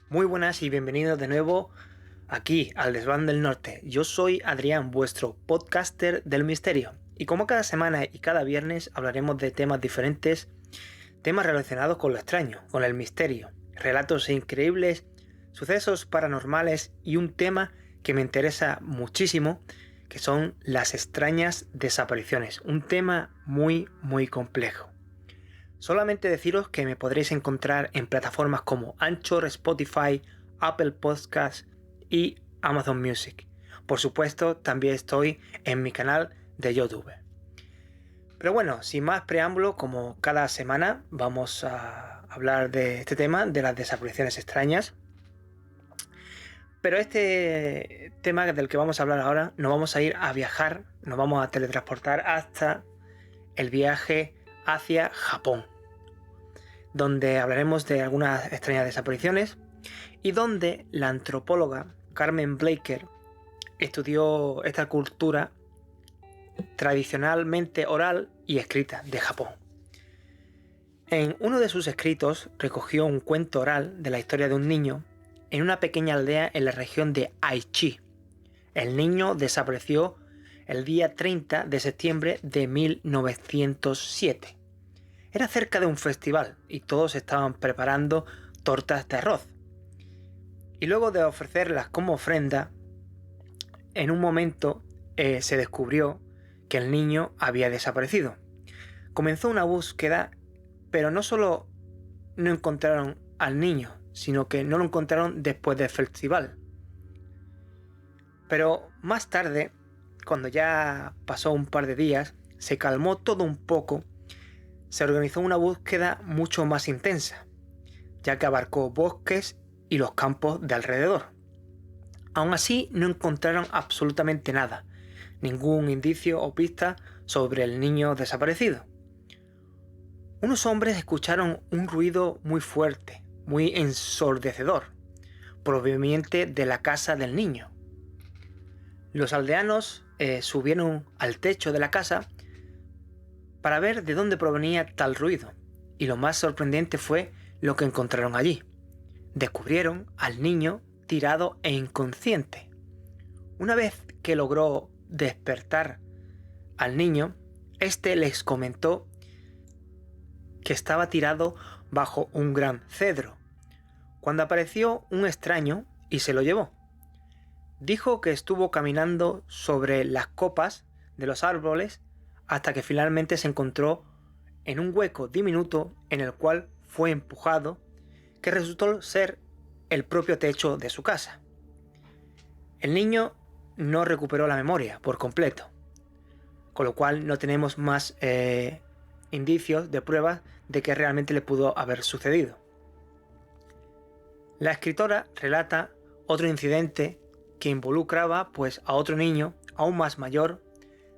Muy buenas y bienvenidos de nuevo aquí al Desván del Norte. Yo soy Adrián, vuestro podcaster del misterio. Y como cada semana y cada viernes hablaremos de temas diferentes, temas relacionados con lo extraño, con el misterio, relatos increíbles, sucesos paranormales y un tema que me interesa muchísimo, que son las extrañas desapariciones. Un tema muy complejo. Solamente deciros que me podréis encontrar en plataformas como Anchor, Spotify, Apple Podcasts y Amazon Music. Por supuesto, también estoy en mi canal de YouTube. Pero bueno, sin más preámbulo, como cada semana vamos a hablar de este tema, de las desapariciones extrañas. Pero este tema del que vamos a hablar ahora, nos vamos a ir a viajar, nos vamos a teletransportar hasta el viaje hacia Japón, donde hablaremos de algunas extrañas desapariciones y donde la antropóloga Carmen Blaker estudió esta cultura tradicionalmente oral y escrita de Japón. En uno de sus escritos recogió un cuento oral de la historia de un niño en una pequeña aldea en la región de Aichi. El niño desapareció el día 30 de septiembre de 1907. Era cerca de un festival y todos estaban preparando tortas de arroz. Y luego de ofrecerlas como ofrenda, en un momento se descubrió que el niño había desaparecido. Comenzó una búsqueda, pero no solo no encontraron al niño, sino que no lo encontraron después del festival. Pero más tarde, cuando ya pasó un par de días, se calmó todo un poco. Se organizó una búsqueda mucho más intensa, ya que abarcó bosques y los campos de alrededor. Aún así, no encontraron absolutamente nada, ningún indicio o pista sobre el niño desaparecido. Unos hombres escucharon un ruido muy fuerte, muy ensordecedor, proveniente de la casa del niño. Los aldeanos subieron al techo de la casa para ver de dónde provenía tal ruido, y lo más sorprendente fue lo que encontraron allí. Descubrieron al niño tirado e inconsciente. Una vez que logró despertar al niño, este les comentó que estaba tirado bajo un gran cedro, cuando apareció un extraño y se lo llevó. Dijo que estuvo caminando sobre las copas de los árboles hasta que finalmente se encontró en un hueco diminuto en el cual fue empujado, que resultó ser el propio techo de su casa. El niño no recuperó la memoria por completo, con lo cual no tenemos más indicios de pruebas de que realmente le pudo haber sucedido. La escritora relata otro incidente que involucraba pues a otro niño aún más mayor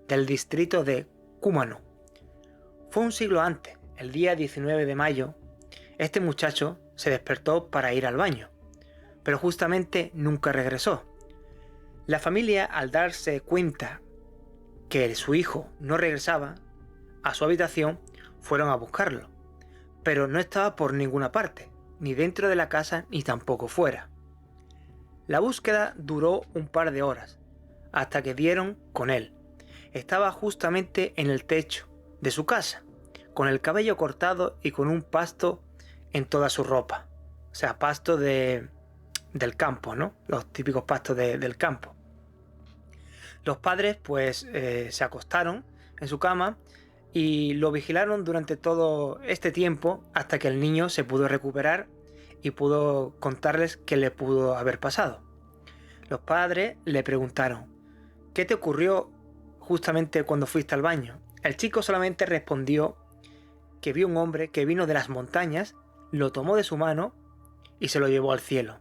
del distrito de Kumano. Fue un siglo antes, el día 19 de mayo, este muchacho se despertó para ir al baño, pero justamente nunca regresó. La familia, al darse cuenta que su hijo no regresaba a su habitación, fueron a buscarlo, pero no estaba por ninguna parte, ni dentro de la casa ni tampoco fuera. La búsqueda duró un par de horas, hasta que dieron con él. Estaba justamente en el techo de su casa, con el cabello cortado y con un pasto en toda su ropa. O sea, pasto del campo, ¿no? Los típicos pastos del campo. Los padres pues se acostaron en su cama y lo vigilaron durante todo este tiempo hasta que el niño se pudo recuperar y pudo contarles qué le pudo haber pasado. Los padres le preguntaron: ¿qué te ocurrió justamente cuando fuiste al baño? El chico solamente respondió que vio un hombre que vino de las montañas, lo tomó de su mano y se lo llevó al cielo.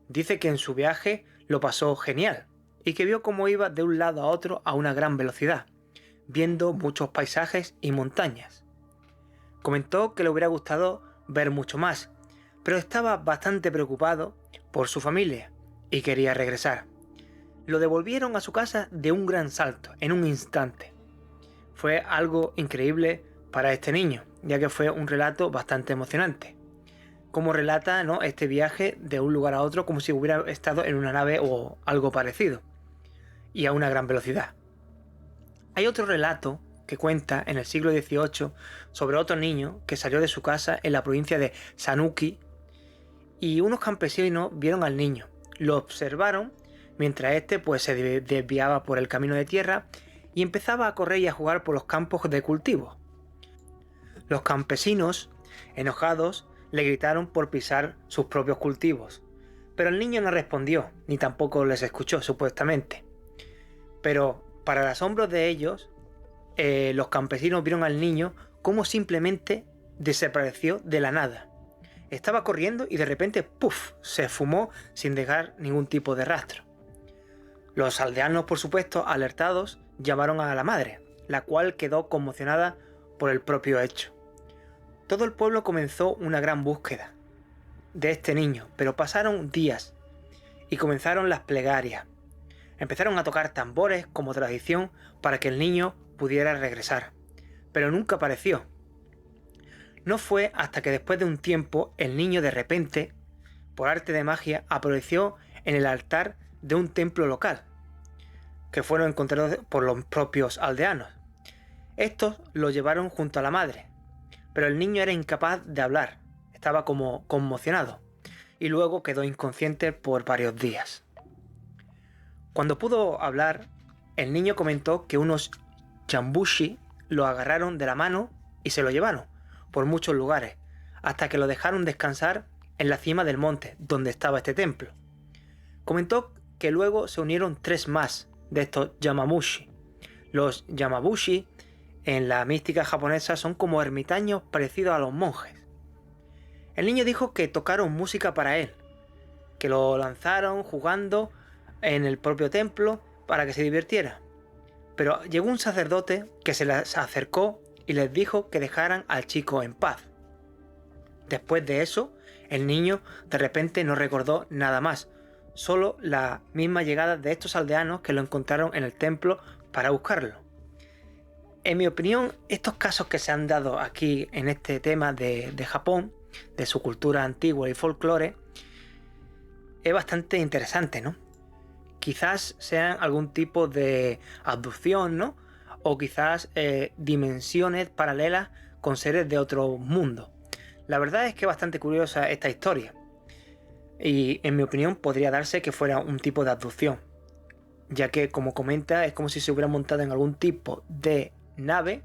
Dice que en su viaje lo pasó genial y que vio cómo iba de un lado a otro a una gran velocidad, viendo muchos paisajes y montañas. Comentó que le hubiera gustado ver mucho más, pero estaba bastante preocupado por su familia y quería regresar. Lo devolvieron a su casa de un gran salto, en un instante. Fue algo increíble para este niño, ya que fue un relato bastante emocionante. cómo relata, ¿no?, este viaje de un lugar a otro como si hubiera estado en una nave o algo parecido, y a una gran velocidad. Hay otro relato que cuenta en el siglo XVIII sobre otro niño que salió de su casa en la provincia de Sanuki y unos campesinos vieron al niño, lo observaron mientras éste pues se desviaba por el camino de tierra y empezaba a correr y a jugar por los campos de cultivo. Los campesinos, enojados, le gritaron por pisar sus propios cultivos, pero el niño no respondió, ni tampoco les escuchó supuestamente. Pero para el asombro de ellos, los campesinos vieron al niño como simplemente desapareció de la nada. Estaba corriendo y de repente, ¡puf!, se esfumó sin dejar ningún tipo de rastro. Los aldeanos, por supuesto, alertados, llamaron a la madre, la cual quedó conmocionada por el propio hecho. Todo el pueblo comenzó una gran búsqueda de este niño, pero pasaron días y comenzaron las plegarias. Empezaron a tocar tambores como tradición para que el niño pudiera regresar, pero nunca apareció. No fue hasta que después de un tiempo el niño de repente, por arte de magia, apareció en el altar de un templo local, que fueron encontrados por los propios aldeanos. Estos lo llevaron junto a la madre, pero el niño era incapaz de hablar, estaba como conmocionado, y luego quedó inconsciente por varios días. Cuando pudo hablar, el niño comentó que unos chambushi lo agarraron de la mano y se lo llevaron por muchos lugares, hasta que lo dejaron descansar en la cima del monte donde estaba este templo. Comentó que luego se unieron 3 más de estos yamabushi. Los yamabushi en la mística japonesa son como ermitaños parecidos a los monjes. El niño dijo que tocaron música para él, que lo lanzaron jugando en el propio templo para que se divirtiera. Pero llegó un sacerdote que se les acercó y les dijo que dejaran al chico en paz. Después de eso, el niño de repente no recordó nada más, solo la misma llegada de estos aldeanos que lo encontraron en el templo para buscarlo. En mi opinión, estos casos que se han dado aquí en este tema de Japón, de su cultura antigua y folclore, es bastante interesante, ¿no? Quizás sean algún tipo de abducción, ¿no? O quizás dimensiones paralelas con seres de otro mundo. La verdad es que es bastante curiosa esta historia. Y en mi opinión podría darse que fuera un tipo de abducción, ya que, como comenta, es como si se hubiera montado en algún tipo de nave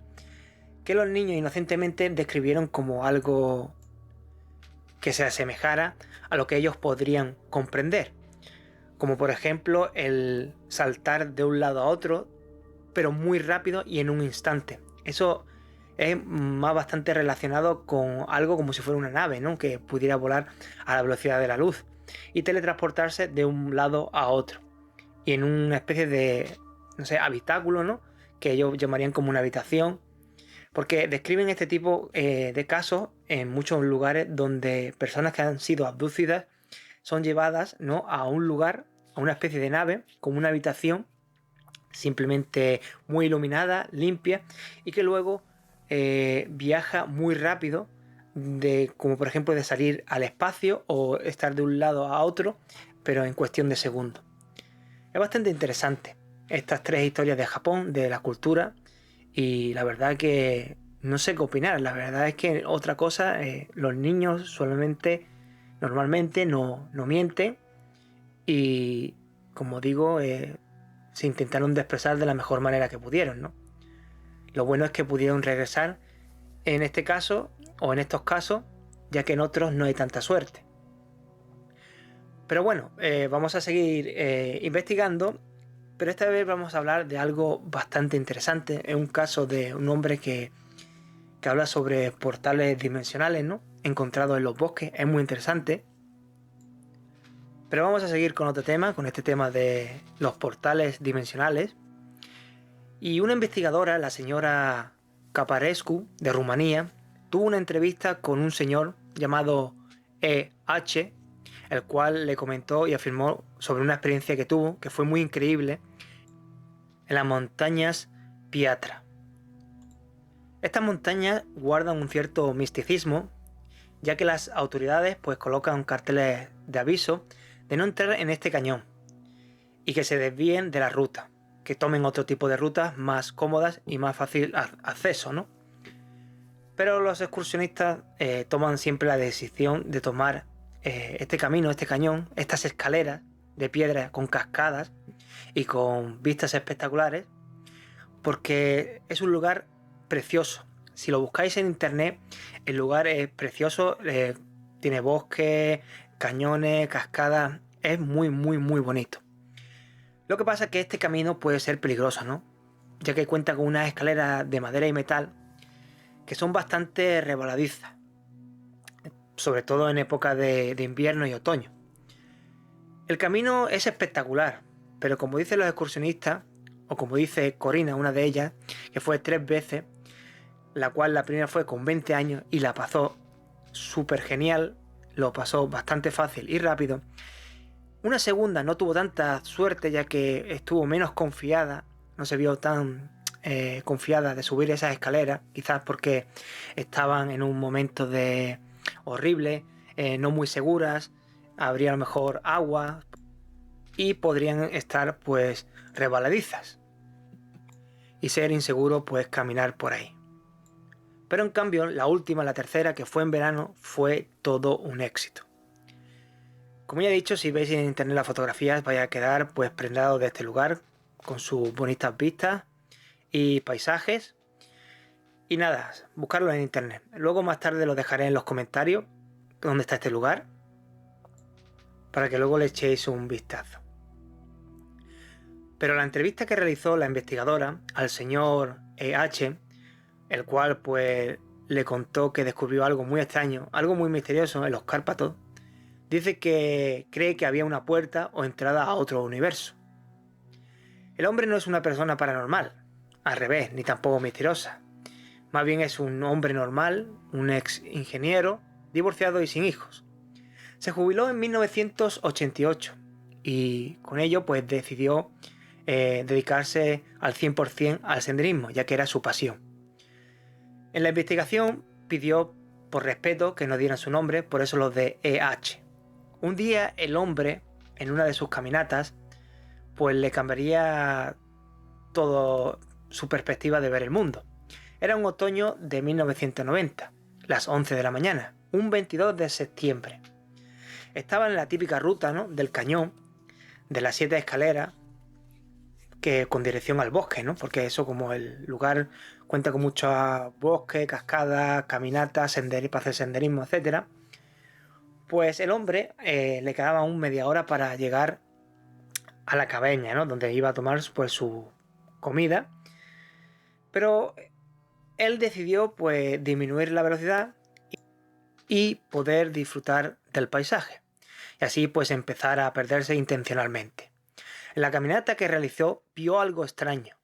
que los niños inocentemente describieron como algo que se asemejara a lo que ellos podrían comprender, como por ejemplo el saltar de un lado a otro, pero muy rápido y en un instante. Eso es más bastante relacionado con algo como si fuera una nave, ¿no?, que pudiera volar a la velocidad de la luz y teletransportarse de un lado a otro, y en una especie de, no sé, habitáculo, ¿no?, que ellos llamarían como una habitación, porque describen este tipo de casos en muchos lugares donde personas que han sido abducidas son llevadas, ¿no?, a un lugar, a una especie de nave, como una habitación simplemente muy iluminada, limpia, y que luego viaja muy rápido, como por ejemplo de salir al espacio o estar de un lado a otro, pero en cuestión de segundos. Es bastante interesante estas 3 historias de Japón, de la cultura, y la verdad que no sé qué opinar. La verdad es que otra cosa, los niños normalmente no mienten, y como digo, se intentaron de expresar de la mejor manera que pudieron, ¿no? Lo bueno es que pudieron regresar en este caso, o en estos casos, ya que en otros no hay tanta suerte. Pero bueno, vamos a seguir investigando, pero esta vez vamos a hablar de algo bastante interesante. Es un caso de un hombre que habla sobre portales dimensionales, ¿no?, encontrados en los bosques. Es muy interesante. Pero vamos a seguir con otro tema, con este tema de los portales dimensionales. Y una investigadora, la señora Caparescu, de Rumanía, tuvo una entrevista con un señor llamado E.H., el cual le comentó y afirmó sobre una experiencia que tuvo, que fue muy increíble, en las montañas Piatra. Estas montañas guardan un cierto misticismo ya que las autoridades pues colocan carteles de aviso de no entrar en este cañón y que se desvíen de la ruta, que tomen otro tipo de rutas más cómodas y más fácil acceso, ¿no? Pero los excursionistas toman siempre la decisión de tomar este camino, este cañón, estas escaleras de piedra con cascadas y con vistas espectaculares, porque es un lugar precioso. Si lo buscáis en internet, el lugar es precioso, tiene bosques, cañones, cascadas, es muy muy bonito. Lo que pasa es que este camino puede ser peligroso, ¿no? Ya que cuenta con unas escaleras de madera y metal que son bastante resbaladizas, sobre todo en época de invierno y otoño. El camino es espectacular, pero como dicen los excursionistas, o como dice Corina, una de ellas, que fue 3 veces, la cual la primera fue con 20 años y la pasó súper genial, lo pasó bastante fácil y rápido. Una segunda no tuvo tanta suerte, ya que estuvo menos confiada, no se vio tan confiada de subir esas escaleras, quizás porque estaban en un momento de horrible, no muy seguras, habría a lo mejor agua y podrían estar pues resbaladizas y ser inseguro pues caminar por ahí. Pero en cambio la última, la tercera, que fue en verano, fue todo un éxito. Como ya he dicho, si veis en internet las fotografías vais a quedar pues prendados de este lugar con sus bonitas vistas y paisajes. Y nada, buscarlo en internet. Luego más tarde lo dejaré en los comentarios dónde está este lugar, para que luego le echéis un vistazo. Pero la entrevista que realizó la investigadora al señor E.H., el cual pues le contó que descubrió algo muy extraño, algo muy misterioso en los Cárpatos, dice que cree que había una puerta o entrada a otro universo. El hombre no es una persona paranormal, al revés, ni tampoco misteriosa. Más bien es un hombre normal, un ex ingeniero, divorciado y sin hijos. Se jubiló en 1988 y con ello pues decidió dedicarse al 100% al senderismo, ya que era su pasión. En la investigación pidió por respeto que no dieran su nombre, por eso los de E.H. Un día el hombre, en una de sus caminatas, pues le cambiaría todo su perspectiva de ver el mundo. Era un otoño de 1990, las 11 de la mañana, un 22 de septiembre. Estaba en la típica ruta, ¿no?, del cañón, de las 7 escaleras, que con dirección al bosque, ¿no? Porque eso, como el lugar cuenta con muchos bosques, cascadas, caminatas, para hacer senderismo, etc. Pues el hombre le quedaba aún media hora para llegar a la cabaña, ¿no?, donde iba a tomar pues su comida. Pero él decidió pues disminuir la velocidad y poder disfrutar del paisaje. Y así pues empezar a perderse intencionalmente. En la caminata que realizó vio algo extraño,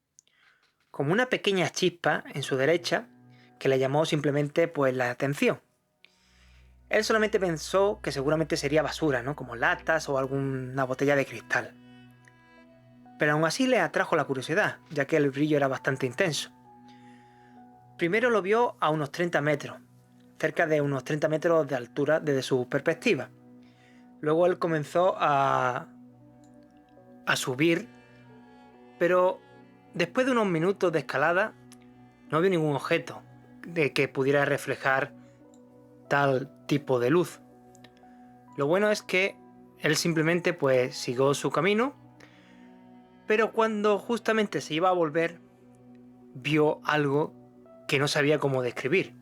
como una pequeña chispa en su derecha que le llamó simplemente pues la atención. Él solamente pensó que seguramente sería basura, ¿no?, como latas o alguna botella de cristal. Pero aún así le atrajo la curiosidad, ya que el brillo era bastante intenso. Primero lo vio a unos 30 metros, cerca de unos 30 metros de altura desde su perspectiva. Luego él comenzó a subir, pero después de unos minutos de escalada no vio ningún objeto de que pudiera reflejar tal tipo de luz. Lo bueno es que él simplemente pues siguió su camino, pero cuando justamente se iba a volver vio algo que no sabía cómo describir.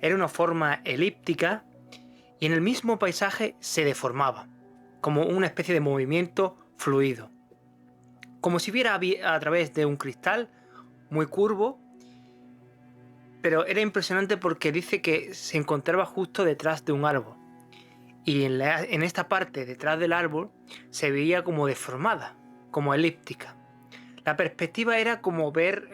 Era una forma elíptica y en el mismo paisaje se deformaba, como una especie de movimiento fluido, como si viera a través de un cristal muy curvo. Pero era impresionante porque dice que se encontraba justo detrás de un árbol y en esta parte detrás del árbol se veía como deformada, como elíptica. La perspectiva era como ver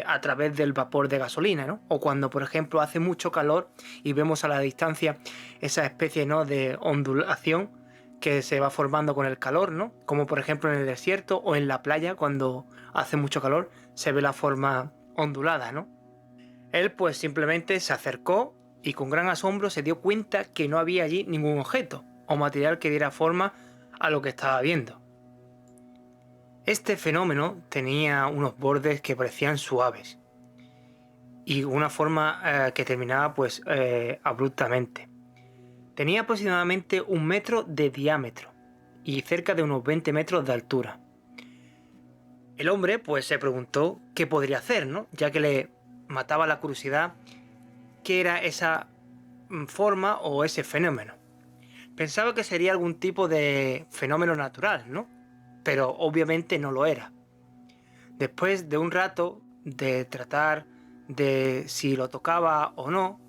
a través del vapor de gasolina, ¿no? O cuando, por ejemplo, hace mucho calor y vemos a la distancia esa especie, ¿no?, de ondulación que se va formando con el calor, ¿no? Como por ejemplo en el desierto o en la playa, cuando hace mucho calor se ve la forma ondulada, ¿no? Él pues simplemente se acercó y con gran asombro se dio cuenta que no había allí ningún objeto o material que diera forma a lo que estaba viendo. Este fenómeno tenía unos bordes que parecían suaves y una forma que terminaba abruptamente. Tenía aproximadamente 1 metro de diámetro y cerca de unos 20 metros de altura. El hombre se preguntó qué podría hacer, ¿no? Ya que le mataba la curiosidad qué era esa forma o ese fenómeno. Pensaba que sería algún tipo de fenómeno natural, ¿no? Pero obviamente no lo era. Después de un rato de tratar de si lo tocaba o no,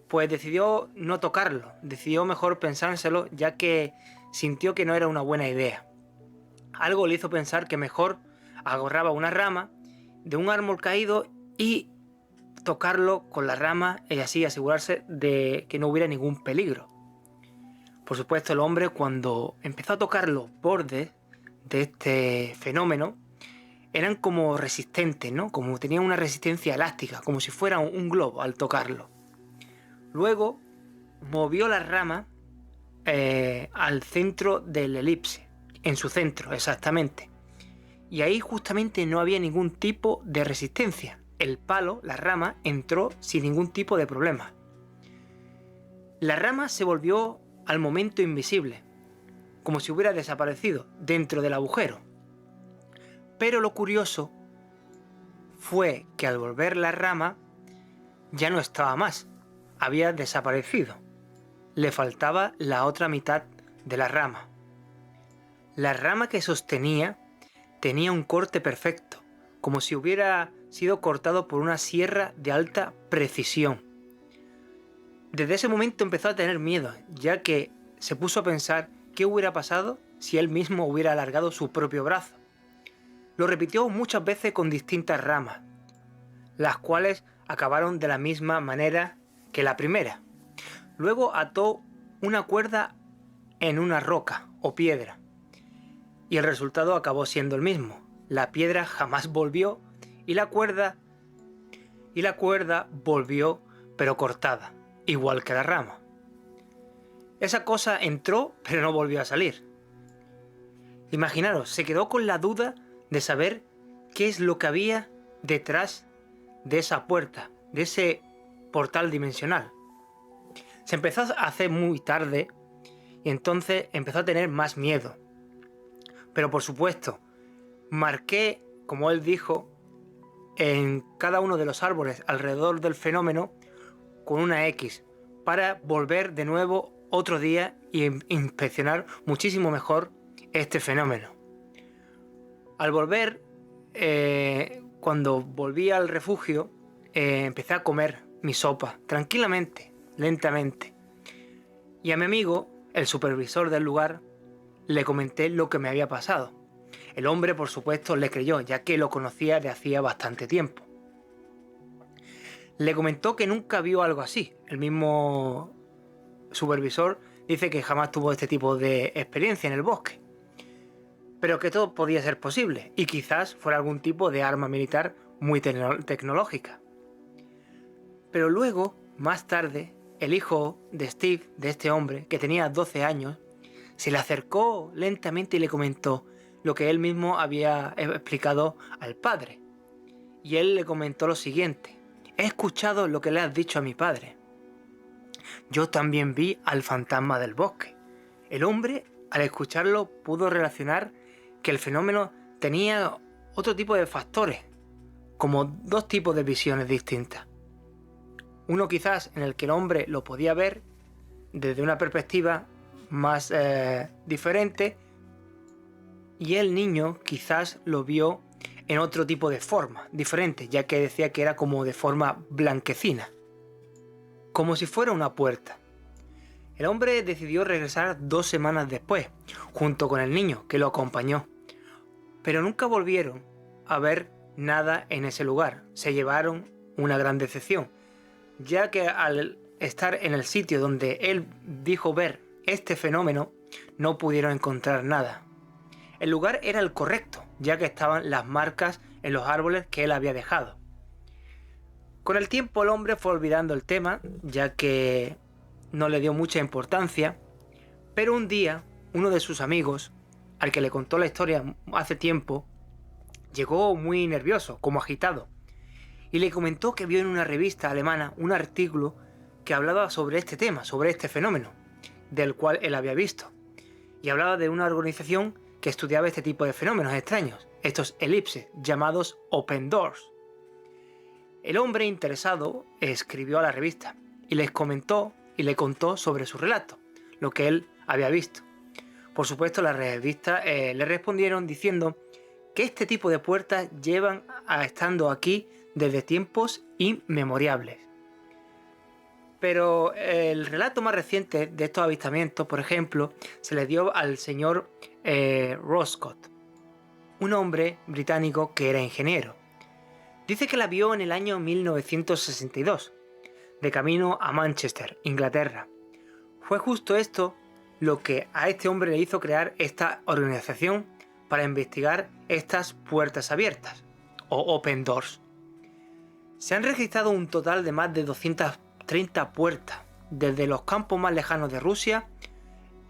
pues decidió no tocarlo, decidió mejor pensárselo, ya que sintió que no era una buena idea. Algo le hizo pensar que mejor agarraba una rama de un árbol caído y tocarlo con la rama y así asegurarse de que no hubiera ningún peligro. Por supuesto, el hombre, cuando empezó a tocar los bordes de este fenómeno, eran como resistentes, ¿no? Como tenían una resistencia elástica, como si fuera un globo al tocarlo. Luego movió la rama al centro del elipse, en su centro exactamente. Y ahí justamente no había ningún tipo de resistencia. El palo, la rama, entró sin ningún tipo de problema. La rama se volvió al momento invisible, como si hubiera desaparecido dentro del agujero. Pero lo curioso fue que al volver la rama ya no estaba más, había desaparecido. Le faltaba la otra mitad de la rama. La rama que sostenía tenía un corte perfecto, como si hubiera sido cortado por una sierra de alta precisión. Desde ese momento empezó a tener miedo, ya que se puso a pensar qué hubiera pasado si él mismo hubiera alargado su propio brazo. Lo repitió muchas veces con distintas ramas, las cuales acabaron de la misma manera que la primera. Luego ató una cuerda en una roca o piedra, y el resultado acabó siendo el mismo. La piedra jamás volvió y la cuerda volvió, pero cortada, igual que la rama. Esa cosa entró, pero no volvió a salir. Imaginaros, se quedó con la duda de saber qué es lo que había detrás de esa puerta, de ese portal dimensional. Se empezó a hacer muy tarde y entonces empezó a tener más miedo. Pero por supuesto, marqué, como él dijo, en cada uno de los árboles alrededor del fenómeno con una X para volver de nuevo otro día y inspeccionar muchísimo mejor este fenómeno. Al volver, cuando volví al refugio, empecé a comer mi sopa tranquilamente, lentamente. Y a mi amigo, el supervisor del lugar, le comenté lo que me había pasado. El hombre, por supuesto, le creyó, ya que lo conocía de hacía bastante tiempo. Le comentó que nunca vio algo así. El mismo supervisor dice que jamás tuvo este tipo de experiencia en el bosque, pero que todo podía ser posible y quizás fuera algún tipo de arma militar muy tecnológica. Pero luego, más tarde, el hijo de Steve, de este hombre, que tenía 12 años, se le acercó lentamente y le comentó lo que él mismo había explicado al padre. Y él le comentó lo siguiente: he escuchado lo que le has dicho a mi padre. Yo también vi al fantasma del bosque. El hombre, al escucharlo, pudo relacionar que el fenómeno tenía otro tipo de factores, como dos tipos de visiones distintas. Uno quizás en el que el hombre lo podía ver desde una perspectiva más diferente, y el niño quizás lo vio en otro tipo de forma diferente, ya que decía que era como de forma blanquecina, como si fuera una puerta. El hombre decidió regresar 2 semanas después, junto con el niño que lo acompañó, pero nunca volvieron a ver nada en ese lugar. Se llevaron una gran decepción, ya que al estar en el sitio donde él dijo ver este fenómeno, no pudieron encontrar nada. El lugar era el correcto, ya que estaban las marcas en los árboles que él había dejado. Con el tiempo el hombre fue olvidando el tema, ya que no le dio mucha importancia, pero un día uno de sus amigos, al que le contó la historia hace tiempo, llegó muy nervioso, como agitado, y le comentó que vio en una revista alemana un artículo que hablaba sobre este tema, sobre este fenómeno, del cual él había visto, y hablaba de una organización que estudiaba este tipo de fenómenos extraños, estos elipses, llamados Open Doors. El hombre interesado escribió a la revista y les comentó y le contó sobre su relato, lo que él había visto. Por supuesto, la revista le respondieron diciendo que este tipo de puertas llevan estando aquí desde tiempos inmemorables. Pero el relato más reciente de estos avistamientos, por ejemplo, se le dio al señor Roscott, un hombre británico que era ingeniero. Dice que la vio en el año 1962, de camino a Manchester, Inglaterra. Fue justo esto lo que a este hombre le hizo crear esta organización para investigar estas puertas abiertas, o Open Doors. Se han registrado un total de más de 230 puertas, desde los campos más lejanos de Rusia,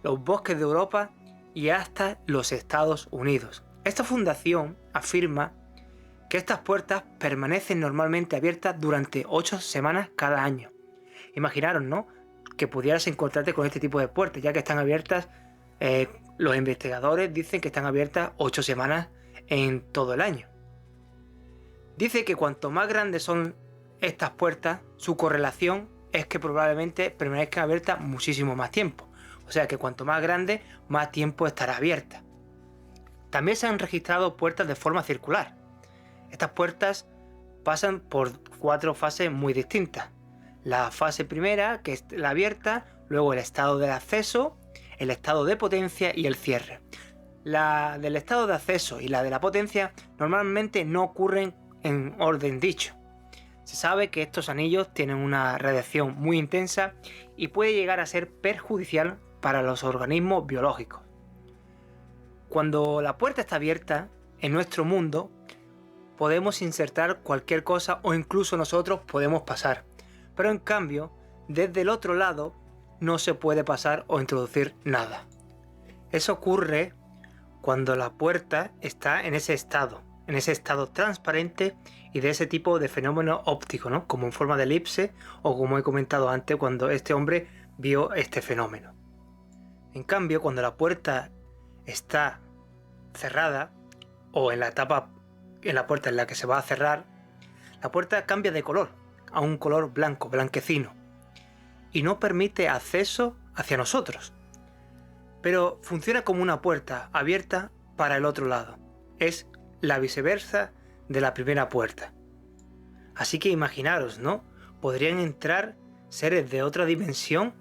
los bosques de Europa y hasta los Estados Unidos. Esta fundación afirma que estas puertas permanecen normalmente abiertas durante 8 semanas cada año. Imaginaros, ¿no?, que pudieras encontrarte con este tipo de puertas, ya que están abiertas, los investigadores dicen que están abiertas 8 semanas en todo el año. Dice que cuanto más grandes son estas puertas, su correlación es que probablemente permanezcan abiertas muchísimo más tiempo. O sea que cuanto más grande, más tiempo estará abierta. También se han registrado puertas de forma circular. Estas puertas pasan por 4 fases muy distintas. La fase primera, que es la abierta, luego el estado de acceso, el estado de potencia y el cierre. La del estado de acceso y la de la potencia normalmente no ocurren en orden dicho. Se sabe que estos anillos tienen una radiación muy intensa y puede llegar a ser perjudicial para los organismos biológicos. Cuando la puerta está abierta, en nuestro mundo podemos insertar cualquier cosa o incluso nosotros podemos pasar. Pero en cambio, desde el otro lado no se puede pasar o introducir nada. Eso ocurre cuando la puerta está en ese estado transparente y de ese tipo de fenómeno óptico, ¿no?, como en forma de elipse o como he comentado antes cuando este hombre vio este fenómeno. En cambio, cuando la puerta está cerrada o en la puerta en la que se va a cerrar, la puerta cambia de color a un color blanco, blanquecino, y no permite acceso hacia nosotros. Pero funciona como una puerta abierta para el otro lado. Es la viceversa de la primera puerta. Así que imaginaros, ¿no? Podrían entrar seres de otra dimensión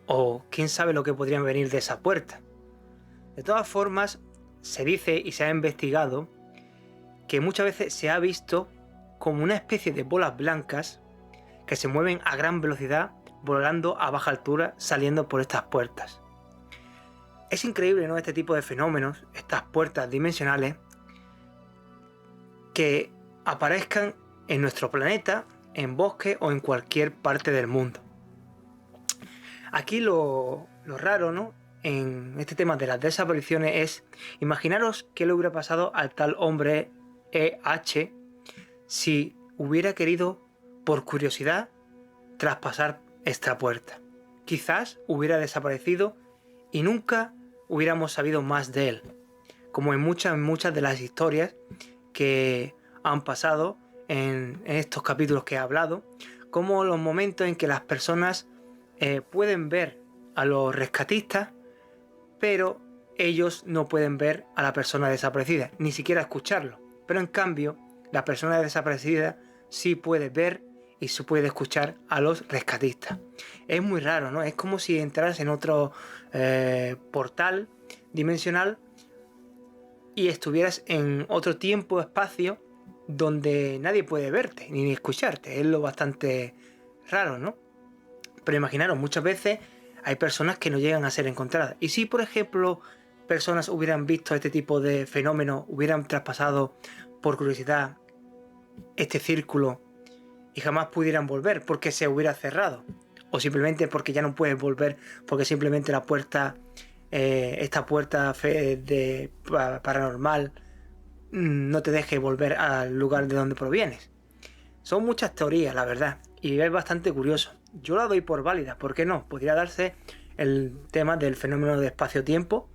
o quién sabe lo que podrían venir de esa puerta. De todas formas, se dice y se ha investigado que muchas veces se ha visto como una especie de bolas blancas que se mueven a gran velocidad, volando a baja altura, saliendo por estas puertas. Es increíble, ¿no?, este tipo de fenómenos, estas puertas dimensionales, que aparezcan en nuestro planeta, en bosque o en cualquier parte del mundo. Aquí lo raro, ¿no?, en este tema de las desapariciones es, imaginaros qué le hubiera pasado al tal hombre E.H. si hubiera querido, por curiosidad, traspasar esta puerta. Quizás hubiera desaparecido y nunca hubiéramos sabido más de él, como en muchas de las historias que han pasado en estos capítulos que he hablado, como los momentos en que las personas pueden ver a los rescatistas, pero ellos no pueden ver a la persona desaparecida, ni siquiera escucharlo. Pero en cambio, la persona desaparecida sí puede ver y se puede escuchar a los rescatistas. Es muy raro, ¿no? Es como si entras en otro portal dimensional y estuvieras en otro tiempo, espacio, donde nadie puede verte ni escucharte. Es lo bastante raro, ¿no? Pero imaginaros, muchas veces hay personas que no llegan a ser encontradas. Y si, por ejemplo, personas hubieran visto este tipo de fenómenos, hubieran traspasado por curiosidad este círculo y jamás pudieran volver porque se hubiera cerrado. O simplemente porque ya no puedes volver porque simplemente la puerta, esta puerta paranormal no te deje volver al lugar de donde provienes. Son muchas teorías, la verdad, y es bastante curioso. Yo la doy por válida, ¿por qué no? Podría darse el tema del fenómeno de espacio-tiempo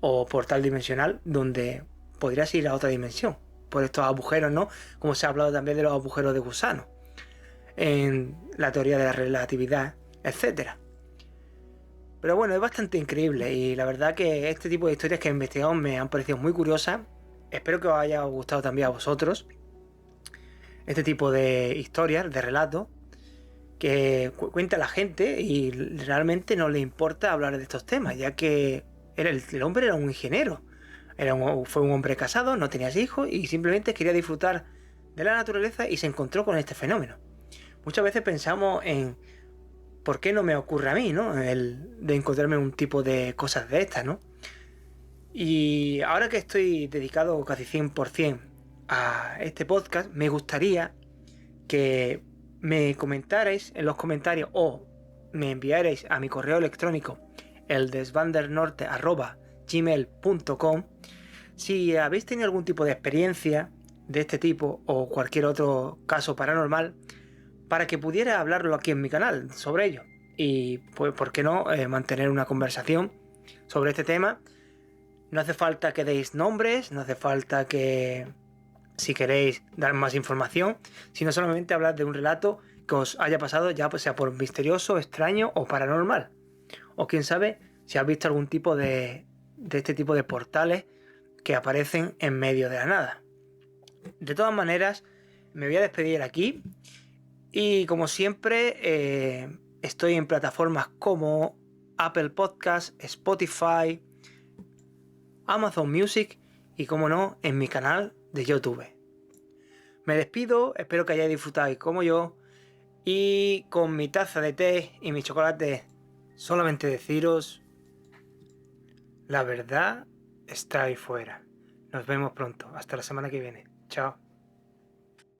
o portal dimensional, donde podrías ir a otra dimensión por estos agujeros, ¿no? Como se ha hablado también de los agujeros de gusano en la teoría de la relatividad, etcétera. Pero bueno, es bastante increíble y la verdad que este tipo de historias que he investigado me han parecido muy curiosas. Espero que os haya gustado también a vosotros este tipo de historias, de relatos que cuenta la gente y realmente no le importa hablar de estos temas, ya que el hombre era un ingeniero, fue un hombre casado, no tenía hijos y simplemente quería disfrutar de la naturaleza y se encontró con este fenómeno. Muchas veces pensamos en ¿por qué no me ocurre a mí, ¿no? El de encontrarme un tipo de cosas de estas, ¿no? Y ahora que estoy dedicado casi 100% a este podcast, me gustaría que me comentarais en los comentarios o me enviarais a mi correo electrónico eldesvandernorte@gmail.com si habéis tenido algún tipo de experiencia de este tipo o cualquier otro caso paranormal para que pudiera hablarlo aquí en mi canal sobre ello y pues por qué no mantener una conversación sobre este tema. No hace falta que deis nombres, no hace falta que si queréis dar más información, sino solamente hablar de un relato que os haya pasado, ya pues sea por misterioso, extraño o paranormal. O quién sabe si has visto algún tipo de este tipo de portales que aparecen en medio de la nada. De todas maneras, me voy a despedir aquí y como siempre estoy en plataformas como Apple Podcast, Spotify, Amazon Music y como no en mi canal de YouTube. Me despido, espero que hayáis disfrutado como yo y con mi taza de té y mi chocolate solamente deciros la verdad está ahí fuera. Nos vemos pronto, hasta la semana que viene. Chao.